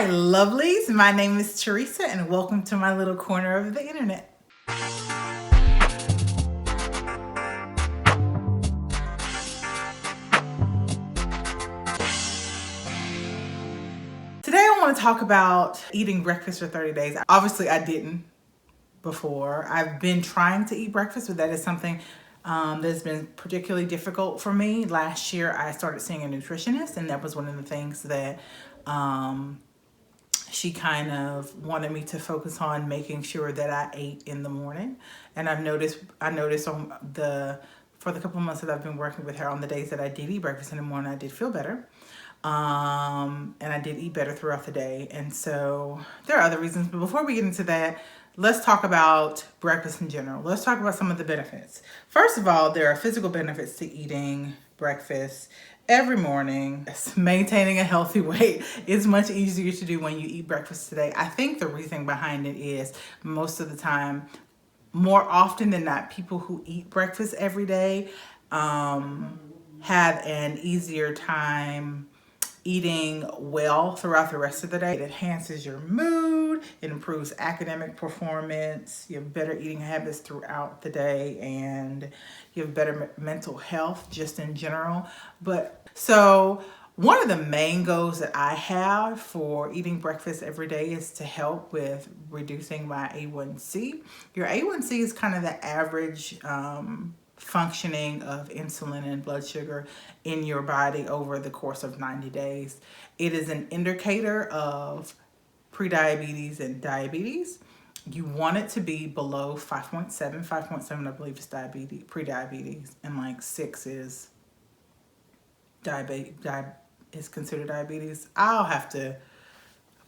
Hi, lovelies. My name is Teresa, and welcome to my little corner of the internet. Today, I want to talk about eating breakfast for 30 days. Obviously, I didn't before. I've been trying to eat breakfast, but that is something that's been particularly difficult for me. Last year, I started seeing a nutritionist, and that was one of the things that she kind of wanted me to focus on, making sure that I ate in the morning. And I noticed on for the couple of months that I've been working with her, on the days that I did eat breakfast in the morning, I did feel better. And I did eat better throughout the day. And so there are other reasons, but before we get into that, let's talk about breakfast in general. Let's talk about some of the benefits. First of all, there are physical benefits to eating breakfast every morning. Maintaining a healthy weight is much easier to do when you eat breakfast today. I think the reason behind it is most of the time, more often than not, people who eat breakfast every day have an easier time eating well throughout the rest of the day. It enhances your mood, it improves academic performance, you have better eating habits throughout the day, and you have better mental health just in general. So one of the main goals that I have for eating breakfast every day is to help with reducing my A1C. Your A1C is kind of the average functioning of insulin and blood sugar in your body over the course of 90 days. It is an indicator of prediabetes and diabetes. You want it to be below 5.7. 5.7, I believe, is diabetes, prediabetes, and like 6 is is considered diabetes. I'll have to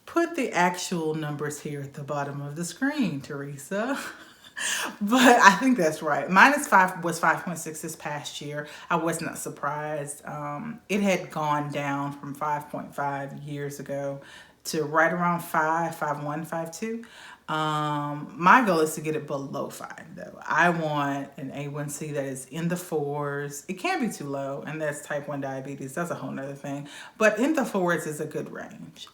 put the actual numbers here at the bottom of the screen, Teresa. But I think that's right. Mine was 5.6 this past year. I was not surprised. It had gone down from 5.5 years ago to right around 5.1, 5.2. My goal is to get it below 5 though. I want an A1C that is in the 4s. It can't be too low, and that's type 1 diabetes. That's a whole nother thing. But in the 4s is a good range.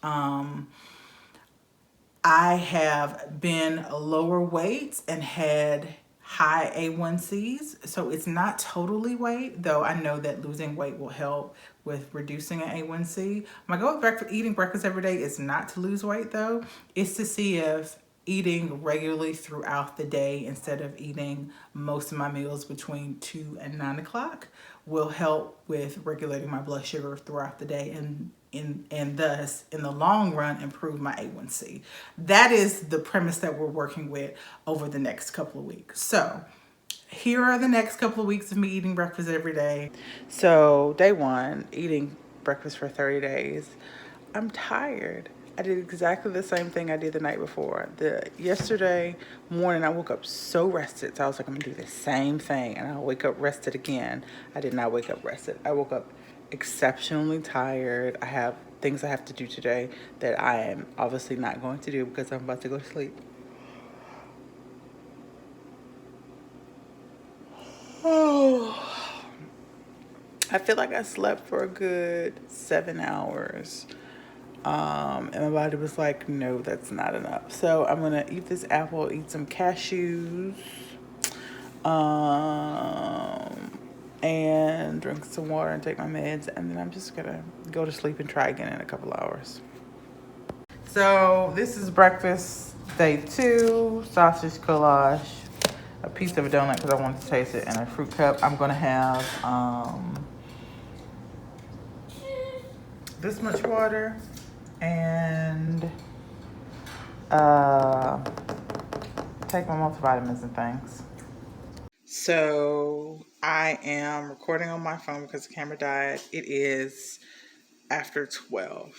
I have been lower weight and had high A1Cs, so it's not totally weight, though I know that losing weight will help with reducing an A1C. My goal with eating breakfast every day is not to lose weight, though. It's to see if eating regularly throughout the day instead of eating most of my meals between 2 and 9 o'clock will help with regulating my blood sugar throughout the day and thus in the long run improve my A1C. That is the premise that we're working with over the next couple of weeks. So here are the next couple of weeks of me eating breakfast every day. So day 1, eating breakfast for 30 days. I'm tired. I did exactly the same thing I did the night before. Yesterday morning, I woke up so rested. So I was like, I'm gonna do the same thing. And I'll wake up rested again. I did not wake up rested. I woke up exceptionally tired. I have things I have to do today that I am obviously not going to do because I'm about to go to sleep. Oh, I feel like I slept for a good 7 hours. And my body was like, no, that's not enough. So I'm gonna eat this apple, eat some cashews, and drink some water and take my meds, and then I'm just gonna go to sleep and try again in a couple hours. So this is breakfast day 2, sausage collage, a piece of a donut because I wanted to taste it, and a fruit cup. I'm gonna have this much water and take my multivitamins and things. So I am recording on my phone because the camera died. It is after 12.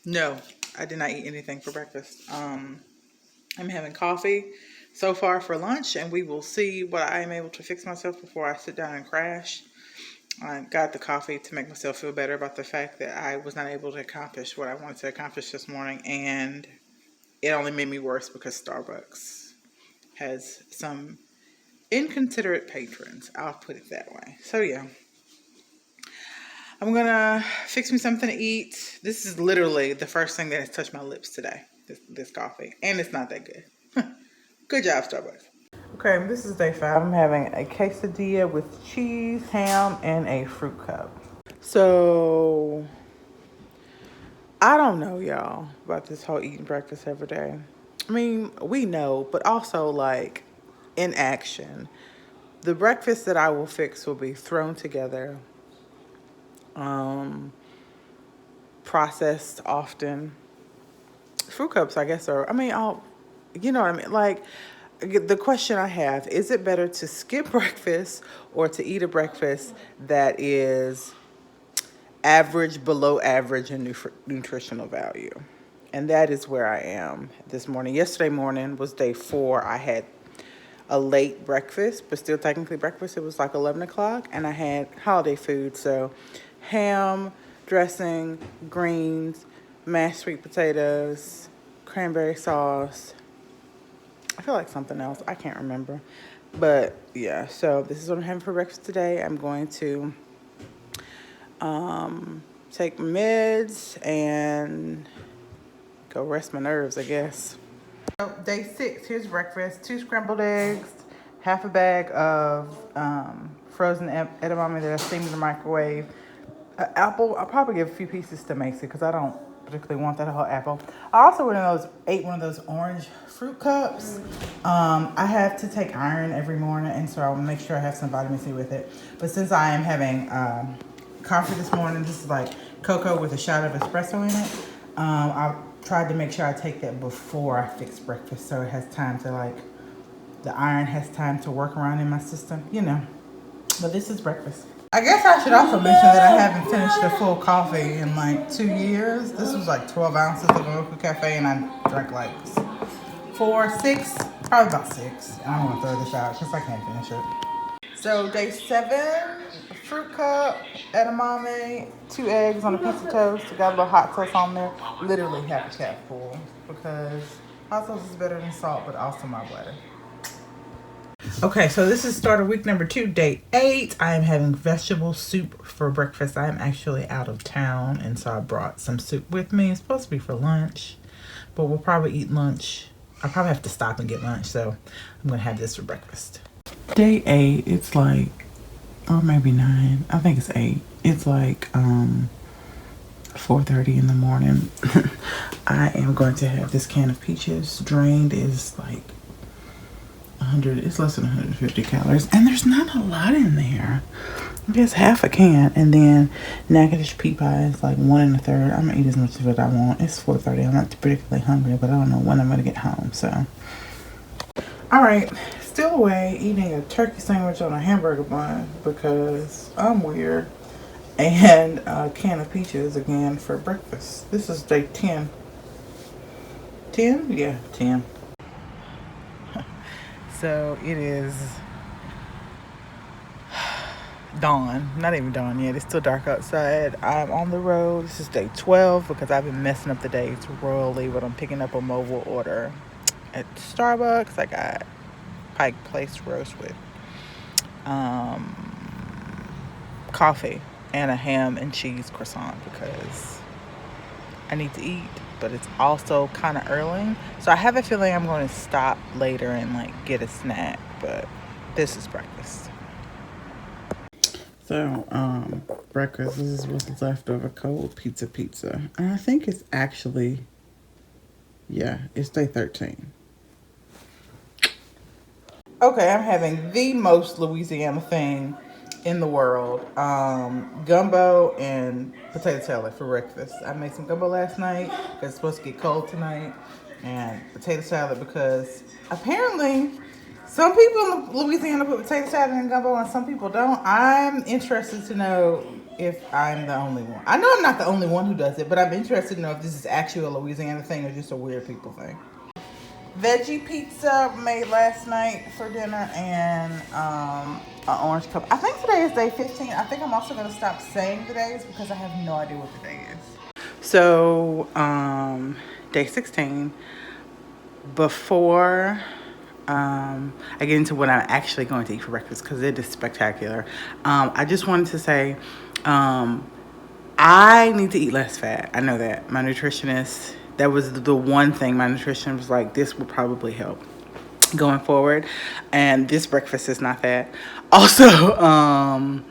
No, I did not eat anything for breakfast. I'm having coffee so far for lunch, and we will see what I am able to fix myself before I sit down and crash. I got the coffee to make myself feel better about the fact that I was not able to accomplish what I wanted to accomplish this morning, and it only made me worse because Starbucks has some inconsiderate patrons. I'll put it that way. So yeah, I'm gonna fix me something to eat. This is literally the first thing that has touched my lips today, this coffee. And it's not that good. Good job, Starbucks. Okay, this is day 5. I'm having a quesadilla with cheese, ham, and a fruit cup. So, I don't know, y'all, about this whole eating breakfast every day. I mean, we know, but also, like, in action. The breakfast that I will fix will be thrown together, processed often. Fruit cups, I guess, are, I mean, you know what I mean? Like, the question I have, is it better to skip breakfast or to eat a breakfast that is average, below average in nutritional value? And that is where I am this morning. Yesterday morning was day 4. I had a late breakfast, but still technically breakfast. It was like 11 o'clock, and I had holiday food. So ham, dressing, greens, mashed sweet potatoes, cranberry sauce. I feel like something else. I can't remember. But yeah, so this is what I'm having for breakfast today. I'm going to take meds and go rest my nerves, I guess. So day 6, here's breakfast. 2 scrambled eggs, half a bag of frozen edamame that I steamed in the microwave. An apple, I'll probably give a few pieces to Macy because I don't particularly want that whole apple. I also ate one of those orange fruit cups. I have to take iron every morning, and so I'll make sure I have some vitamin C with it. But since I am having coffee this morning, this is like cocoa with a shot of espresso in it. I tried to make sure I take that before I fix breakfast, so it has time to, like, the iron has time to work around in my system, you know. But this is breakfast. I guess I should also mention that I haven't finished a full coffee in like 2 years. This was like 12 ounces of Mocha Cafe, and I drank like 4, 6, probably about 6. And I'm gonna throw this out because I can't finish it. So day 7, fruit cup, edamame, 2 eggs on a piece of toast. Got a little hot sauce on there. Literally half a cap full because hot sauce is better than salt, but also my bladder. Okay, so this is start of week number 2, day 8. I am having vegetable soup for breakfast. I am actually out of town, and so I brought some soup with me. It's supposed to be for lunch, but we'll probably eat lunch. I'll probably have to stop and get lunch, so I'm going to have this for breakfast. Day 8, it's like, or maybe 9. I think it's 8. It's like 4:30 in the morning. I am going to have this can of peaches. Drained is like it's less than 150 calories, and there's not a lot in there. I guess half a can. And then Natchitoches pea pie is like 1 1/3. I'm gonna eat as much of it I want. It's 4:30. I'm not particularly hungry, but I don't know when I'm gonna get home. So, all right, still away eating a turkey sandwich on a hamburger bun because I'm weird, and a can of peaches again for breakfast. This is day 10. 10? Yeah, 10. So it is dawn. Not even dawn yet. It's still dark outside. I'm on the road. This is day 12 because I've been messing up the days royally, but I'm picking up a mobile order at Starbucks. I got Pike Place roast with coffee and a ham and cheese croissant because I need to eat, but it's also kind of early. So I have a feeling I'm going to stop later and like get a snack, but this is breakfast. So, breakfast, this is what's left of a cold pizza. And I think it's actually, yeah, it's day 13. Okay, I'm having the most Louisiana thing in the world. Gumbo and potato salad for breakfast. I made some gumbo last night because it's supposed to get cold tonight. And potato salad because apparently some people in Louisiana put potato salad in gumbo and some people don't. I'm interested to know if I'm the only one. I know I'm not the only one who does it, but I'm interested to know if this is actually a Louisiana thing or just a weird people thing. Veggie pizza made last night for dinner and an orange cup. I think today is day 15. I think I'm also going to stop saying the days because I have no idea what the day is. So, day 16, before I get into what I'm actually going to eat for breakfast because it is spectacular. I just wanted to say I need to eat less fat. I know that. My nutritionist, that was the one thing my nutritionist was like, this will probably help going forward. And this breakfast is not that. Also, I'm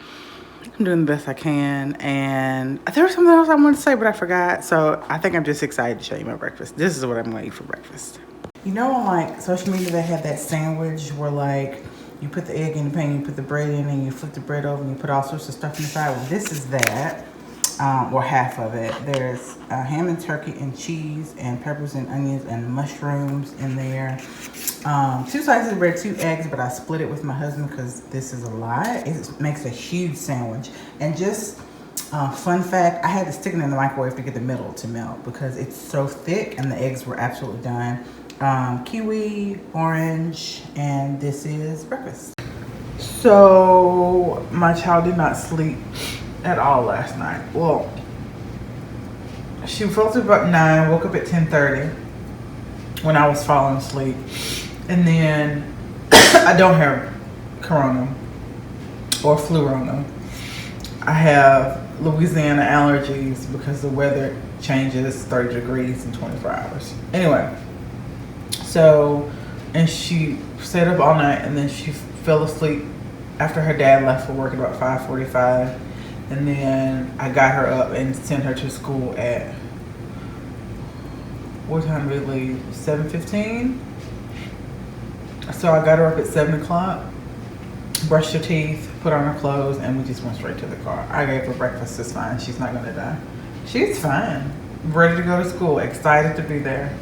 doing the best I can. And there was something else I wanted to say, but I forgot. So I think I'm just excited to show you my breakfast. This is what I'm going to eat for breakfast. You know, on like social media, they have that sandwich where like you put the egg in the pan, you put the bread in, and you flip the bread over, and you put all sorts of stuff inside. Well, this is that. Or half of it. There's ham and turkey and cheese and peppers and onions and mushrooms in there. 2 slices of bread, 2 eggs, but I split it with my husband because this is a lot. It makes a huge sandwich. And just fun fact, I had to stick it in the microwave to get the middle to melt because it's so thick and the eggs were absolutely done. Kiwi, orange, and this is breakfast. So my child did not sleep at all last night. Well, she fell asleep about 9, woke up at 10:30 when I was falling asleep. And then I don't have corona or flurona. I have Louisiana allergies because the weather changes 30 degrees in 24 hours. Anyway, so, and she stayed up all night and then she fell asleep after her dad left for work at about 5:45. And then I got her up and sent her to school at, what time did we leave? 7:15. So I got her up at 7 o'clock, brushed her teeth, put on her clothes, and we just went straight to the car. I gave her breakfast. It's fine. She's not gonna die. She's fine. Ready to go to school. Excited to be there.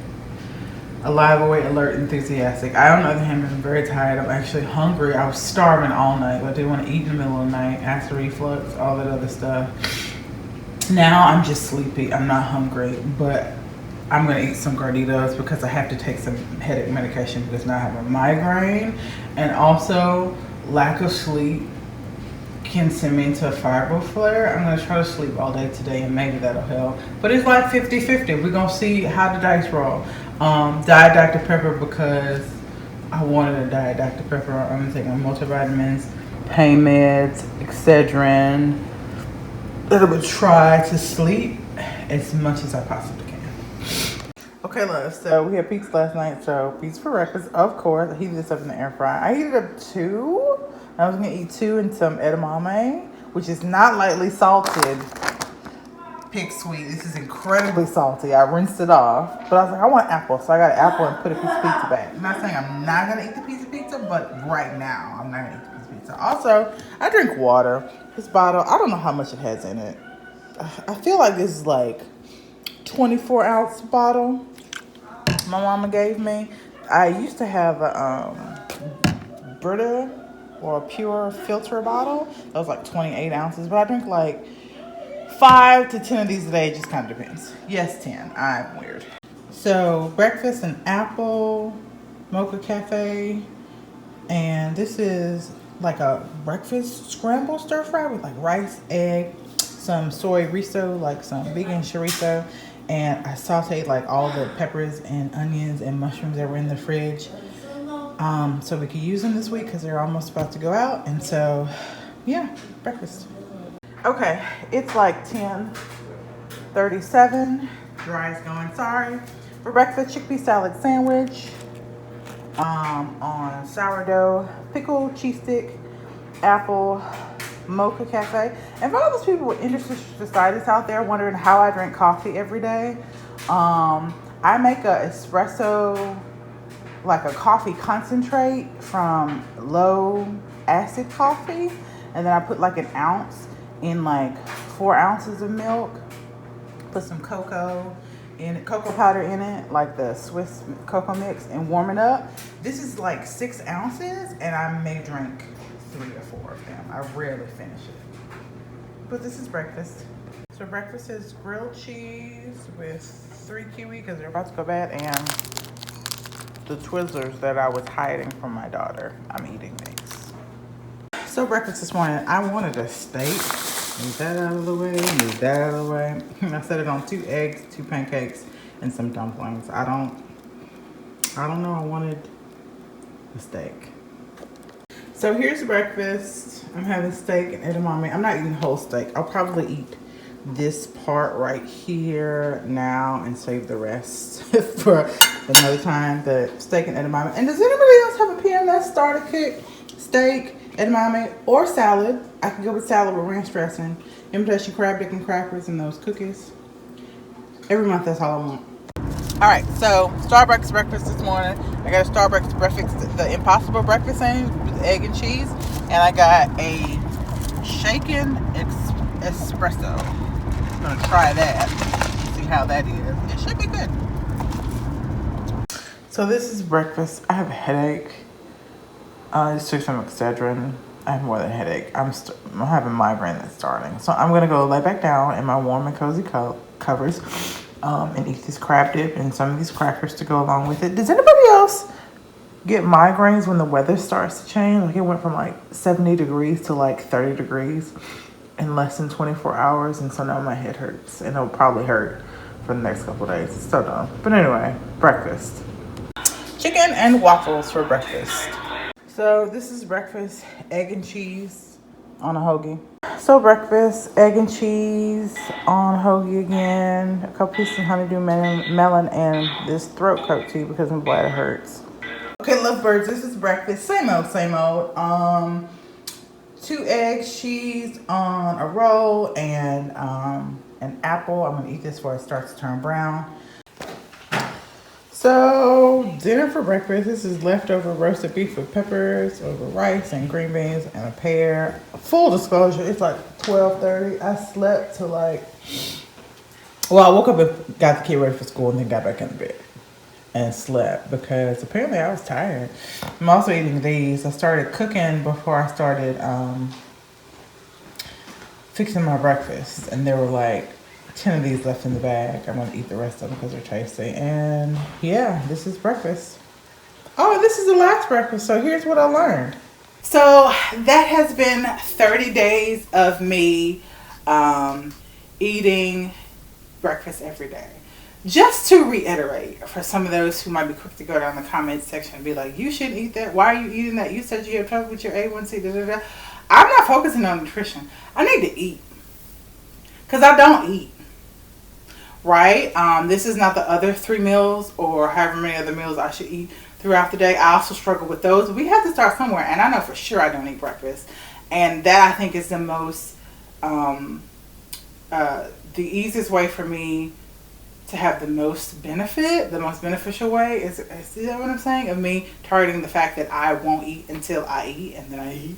Alive, awake, alert, enthusiastic. I, on the other hand, am very tired. I'm actually hungry. I was starving all night. I didn't want to eat in the middle of the night. Acid reflux, all that other stuff. Now I'm just sleepy. I'm not hungry, but I'm going to eat some Garditos because I have to take some headache medication because now I have a migraine. And also, lack of sleep can send me into a fibro flare. I'm going to try to sleep all day today and maybe that'll help. But it's like 50-50. We're going to see how the dice roll. Diet Dr. Pepper because I wanted a Diet Dr. Pepper. I'm going to take my multivitamins, pain meds, Excedrin. I'm going to try to sleep as much as I possibly can. Okay, love. So we had pizza last night. So pizza for breakfast, of course. I heated this up in the air fryer. I heated up 2. I was going to eat 2 and some edamame, which is not lightly salted. Pig sweet. This is incredibly salty. I rinsed it off, but I was like, I want apple, so I got an apple and put a piece of pizza back. I'm not saying I'm not gonna eat the piece of pizza, but right now I'm not gonna eat the piece of pizza. Also, I drink water. This bottle, I don't know how much it has in it. I feel like this is like 24-ounce bottle my mama gave me. I used to have a Brita or a pure filter bottle that was like 28 ounces, but I drink like 5 to 10 of these a day, just kind of depends. Yes, 10. I'm weird. So breakfast, an apple, mocha cafe, and this is like a breakfast scramble stir fry with like rice, egg, some soy riso, like some vegan chorizo, and I sauteed like all the peppers and onions and mushrooms that were in the fridge, so we could use them this week because they're almost about to go out. And so, yeah, breakfast. Okay, it's like 10:37. Dry is going, sorry. For breakfast, chickpea salad sandwich on sourdough, pickle, cheese stick, apple, mocha cafe. And for all those people with interstitiialcystitis out there wondering how I drink coffee every day, I make a espresso, like a coffee concentrate from low acid coffee, and then I put like an ounce in like 4 ounces of milk, put some cocoa powder in it, like the Swiss cocoa mix, and warm it up. This is like 6 ounces, and I may drink 3 or 4 of them. I rarely finish it. But this is breakfast. So breakfast is grilled cheese with 3 kiwi because they're about to go bad, and the Twizzlers that I was hiding from my daughter. I'm eating these. So breakfast this morning, I wanted a steak. Move that out of the way, move that out of the way. I set it on 2 eggs, 2 pancakes, and some dumplings. I don't know, I wanted a steak. So here's breakfast. I'm having steak and edamame. I'm not eating whole steak. I'll probably eat this part right here now and save the rest for another time. The steak and edamame. And does anybody else have a PMS starter kit? Steak, edamame, or salad. I can go with salad with ranch dressing, imitation crab dip and crackers, and those cookies. Every month, that's all I want. All right, so Starbucks breakfast this morning. I got a Starbucks breakfast, the Impossible breakfast sandwich with egg and cheese, and I got a shaken espresso. I'm gonna try that, see how that is. It should be good. So this is breakfast. I have a headache. I just took some Excedrin. I have more than a headache. I'm having a migraine that's starting. So I'm gonna go lay back down in my warm and cozy covers. And eat this crab dip and some of these crackers to go along with it. Does anybody else get migraines when the weather starts to change? Like it went from like 70 degrees to like 30 degrees in less than 24 hours. And so now my head hurts and it'll probably hurt for the next couple of days. It's so dumb. But anyway, breakfast. Chicken and waffles for breakfast. So this is breakfast, egg and cheese on a hoagie. So breakfast, egg and cheese on hoagie again, a couple pieces of honeydew melon, and this throat coat tea because my bladder hurts. Okay, lovebirds, this is breakfast. Same old, same old. 2 eggs, cheese on a roll, and an apple. I'm gonna eat this before it starts to turn brown. So dinner for breakfast, this is leftover roasted beef with peppers over rice and green beans and a pear. Full disclosure, it's like 12:30. I slept till I woke up and got the kid ready for school and then got back in the bed and slept because apparently I was tired. I'm also eating these. I started cooking before I started fixing my breakfast, and there were like 10 of these left in the bag. I'm going to eat the rest of them because they're tasty. And yeah, this is breakfast. Oh, this is the last breakfast. So here's what I learned. So that has been 30 days of me eating breakfast every day. Just to reiterate, for some of those who might be quick to go down the comments section and be like, you shouldn't eat that. Why are you eating that? You said you have trouble with your A1C. Da, da, da. I'm not focusing on nutrition. I need to eat. Because I don't eat. Right? This is not the other 3 meals or however many other meals I should eat throughout the day. I also struggle with those. We have to start somewhere. And I know for sure I don't eat breakfast. And that I think is the most, the easiest way for me to have the most benefit, the most beneficial way is that what I'm saying? Of me targeting the fact that I won't eat until I eat and then I eat.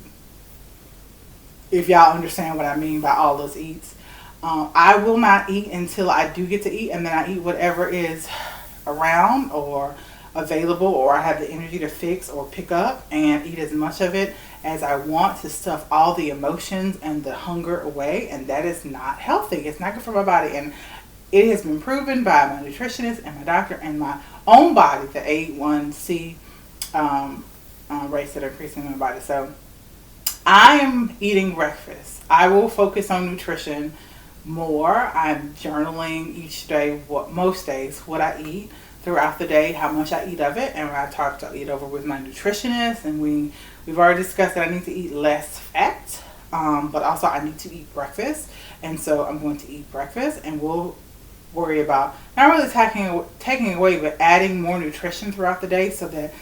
If y'all understand what I mean by all those eats. I will not eat until I do get to eat, and then I eat whatever is around or available, or I have the energy to fix or pick up and eat as much of it as I want to stuff all the emotions and the hunger away, and that is not healthy. It's not good for my body, and it has been proven by my nutritionist and my doctor and my own body, the A1C rates that are increasing in my body. So I am eating breakfast. I will focus on nutrition more. I'm journaling each day, most days, what I eat throughout the day, how much I eat of it, and I talked to eat over with my nutritionist, and we've already discussed that I need to eat less fat, but also I need to eat breakfast, and so I'm going to eat breakfast, and we'll worry about not really taking away, but adding more nutrition throughout the day so that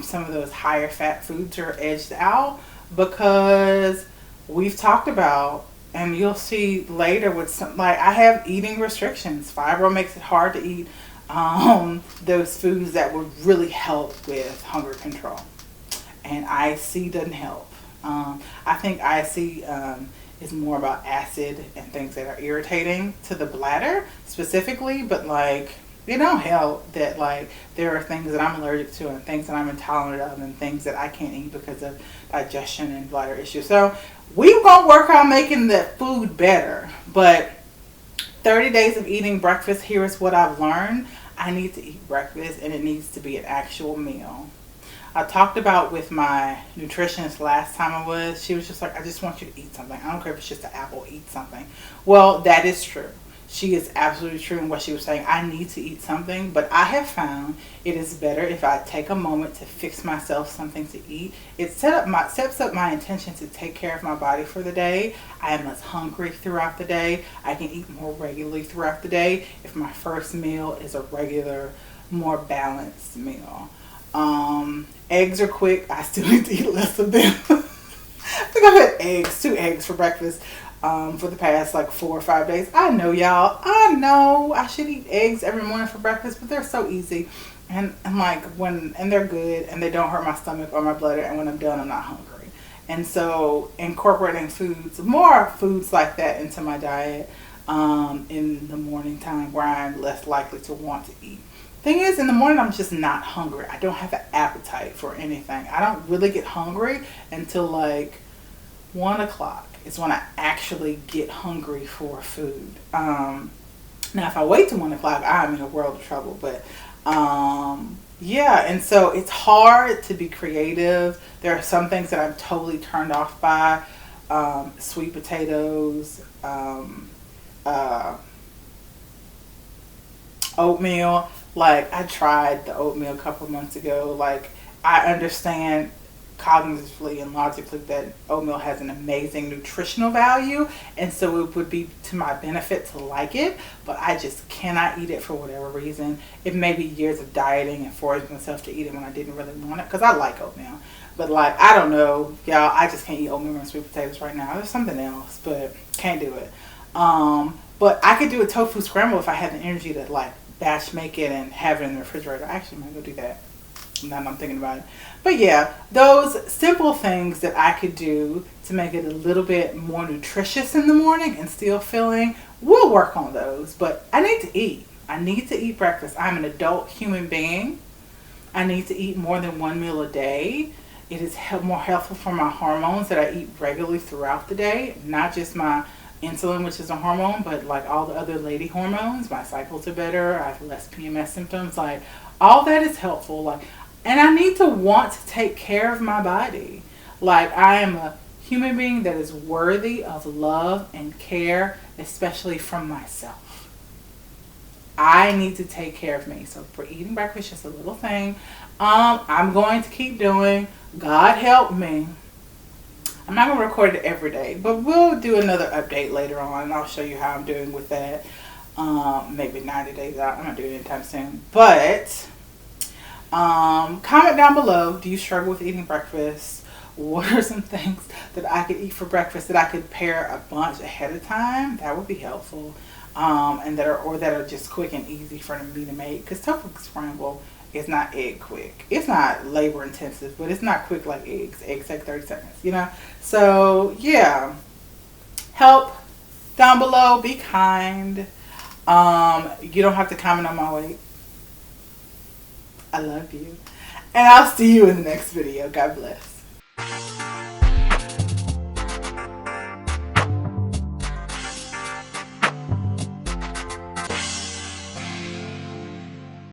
some of those higher fat foods are edged out, because we've talked about, and you'll see later with some, like I have eating restrictions. Fibro makes it hard to eat those foods that would really help with hunger control. And IC doesn't help. I think IC is more about acid and things that are irritating to the bladder specifically, but like it don't help that like there are things that I'm allergic to and things that I'm intolerant of and things that I can't eat because of digestion and bladder issues. So we're going to work on making the food better. But 30 days of eating breakfast, here is what I've learned. I need to eat breakfast, and it needs to be an actual meal. I talked about with my nutritionist last time she was just like, I just want you to eat something. I don't care if it's just an apple, eat something. Well, that is true. she is absolutely true in what she was saying. I need to eat something, but I have found it is better if I take a moment to fix myself something to eat. It sets up my intention to take care of my body for the day. I am less hungry throughout the day. I can eat more regularly throughout the day if my first meal is a regular, more balanced meal. Eggs are quick. I still need to eat less of them. I think I've had 2 eggs for breakfast for the past like 4 or 5 days. I know, y'all. I know I should eat eggs every morning for breakfast, but they're so easy. And they're good and they don't hurt my stomach or my bladder. And when I'm done, I'm not hungry. And so incorporating more foods like that into my diet in the morning time where I'm less likely to want to eat. Thing is, in the morning, I'm just not hungry. I don't have an appetite for anything. I don't really get hungry until like 1 o'clock. It's when I actually get hungry for food. Now, if I wait till 1 o'clock, I'm in a world of trouble. But yeah, and so it's hard to be creative. There are some things that I'm totally turned off by. Sweet potatoes, oatmeal. Like, I tried the oatmeal a couple of months ago. Like, I understand cognitively and logically that oatmeal has an amazing nutritional value, and so it would be to my benefit to like it, but I just cannot eat it for whatever reason. It may be years of dieting and forcing myself to eat it when I didn't really want it, because I like oatmeal. But like, I don't know, y'all, I just can't eat oatmeal and sweet potatoes right now. There's something else, but can't do it. But I could do a tofu scramble if I had the energy to like batch make it and have it in the refrigerator. Actually, I'm gonna go do that now that I'm thinking about it. But yeah, those simple things that I could do to make it a little bit more nutritious in the morning and still filling, we'll work on those. But I need to eat. I need to eat breakfast. I'm an adult human being. I need to eat more than 1 meal a day. It is more helpful for my hormones that I eat regularly throughout the day, not just my insulin, which is a hormone, but like all the other lady hormones. My cycles are better. I have less PMS symptoms. Like, all that is helpful. Like, and I need to want to take care of my body. Like, I am a human being that is worthy of love and care, especially from myself. I need to take care of me. So for eating breakfast, just a little thing I'm going to keep doing. God help me. I'm not going to record it every day, but we'll do another update later on, and I'll show you how I'm doing with that. Maybe 90 days out. I'm not doing it anytime soon. But comment down below, do you struggle with eating breakfast? What are some things that I could eat for breakfast that I could pair a bunch ahead of time? That would be helpful. And that are just quick and easy for me to make. Because tofu scramble is not egg quick. It's not labor intensive, but it's not quick like eggs. Eggs take 30 seconds, you know? So yeah, help down below. Be kind. You don't have to comment on my weight. I love you. And I'll see you in the next video. God bless.